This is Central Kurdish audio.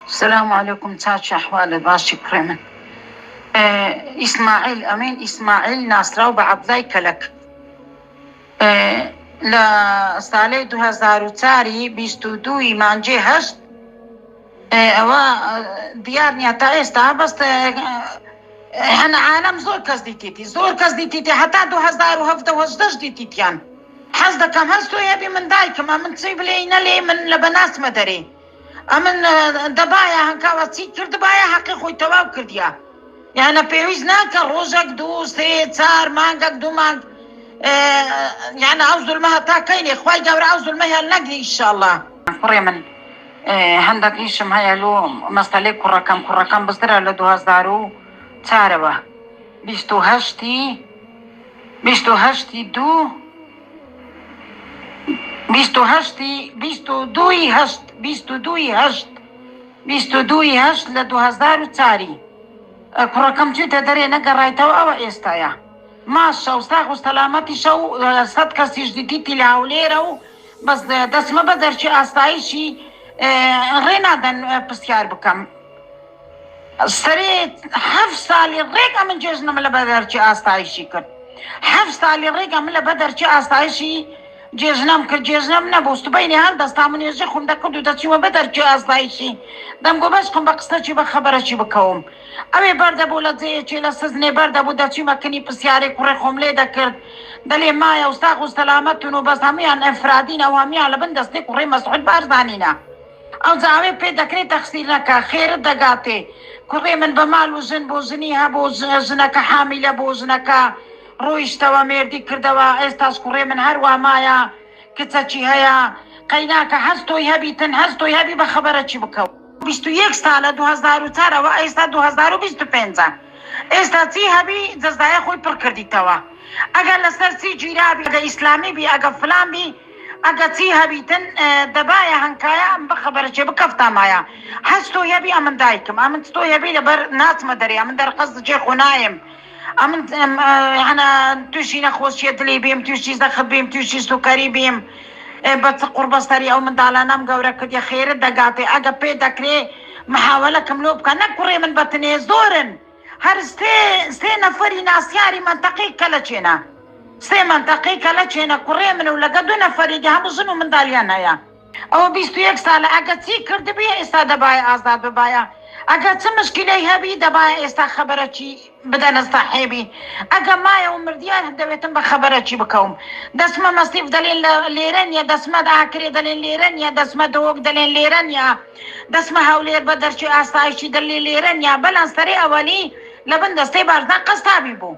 السلام عليكم. تاتش أحوال باشي كريمن. إسماعيل أمين إسماعيل ناصراو بعبداي لك. لا سالي 2004 بیستودوی مانجی هشت أوا ديارني تا استا بس احنا عالم زور كز ديتيتي حتى 2017 ديتيتيان حزدا كم هستو يبي من دايك ما من تصيب لينا لي من لبناس مدري امن دبايا هنكا وسي كرد بايا حقي خوي تواب كرديا يعني بيوز ناك روزك دو سي صار مانك دو مانك يعني عاوز المها تاكيني اخواي جاور عاوز المها نقدي ان شاء الله قريمن عندك ايش مهيا لو مسألة كركم بصدر على 2004 بیست و دوی هشت ل 2004 كركم جيت دري نقرايتو او استايا ما شو استاغ سلامتي شو صد كسي جديدتي لهوليرو بس دس ما بدرش استايشي غينا دن بسيار بكم سريت حفصالي الريقة من جوزنا ملا بدرش استايشي كر حفصالي الريقة ملا بدرش استايشي جزنم نبوست بینی هر دستامون یه خونده کدو دستی و بدر چه از دایشی دم گو بس کن بقصه چی بخبره چی بکوم اوی برده بولد زیه چی لسزنه برده بود دستی مکنی پسیاره کره خمله دکرد دلی مایا استاق و سلامتونو بس همیان افرادین او همیان لبن دستی کره مسعود بارزانینا او زاوی پی دکری تخصیل نکا خیر دگاته کره من بمال و زن بوزنی ها بوزنکا حامله بوزنکا رویشتەوە مێردی کردەوە ئێستاش کوڕێ من هەروە مایە کچەکی هەیە قەیناکە هەستۆی هەبیتن هەستۆی هەبی بە خەبەرە چی بکەوت 21 ساڵە 2004ەوە ئێستا 2025 ئێستا چی هەبی جەزدایە خۆی پڕ کردیتەوە ئەگەر لەسەر چی گیرابی ئەگە ئیسلامی بی ئەگە فلان بی ئەگە چی هەبیتن دەبایە هەنکایە ئەم بە خەبەرە چێ بکەفتامایە هەستۆی هەبی ئەمن دایکم ئەمن تۆی هەبی لەبەر ناچمە دەرێ ئەمن دەرقەز جێ خۆنایم أمن أنا توشي نخوش يدلي بيم توشي زخب بيم توشي سكري بيم بس قرب ستري أو من دالانام جورا كدي خير دقاتي أجا بيدكري محاولة كملوب كان كوري من بطني زورن هر سي نفري ناسياري منطقي كلاشينا سي منطقي كلاشينا كوري من ولا قدو نفري دي هم زنو من داليانا يا أو 21 سالة أجا تي كرد بيه استاد بايا أزاد بايا أجا تي مشكلة هبي دبايا استا خبرتي بدنا صاحبي أجا مايا ومرديان هدويتن بخبرتي بكوم دسمة مصيف دليل ليرانيا دسمة داكري دليل ليرانيا دسمة دوق دليل ليرانيا دسمة هولير بدرشي أستايشي دليل ليرانيا بلان سري أولي لبن دستي بارزان قصابي بو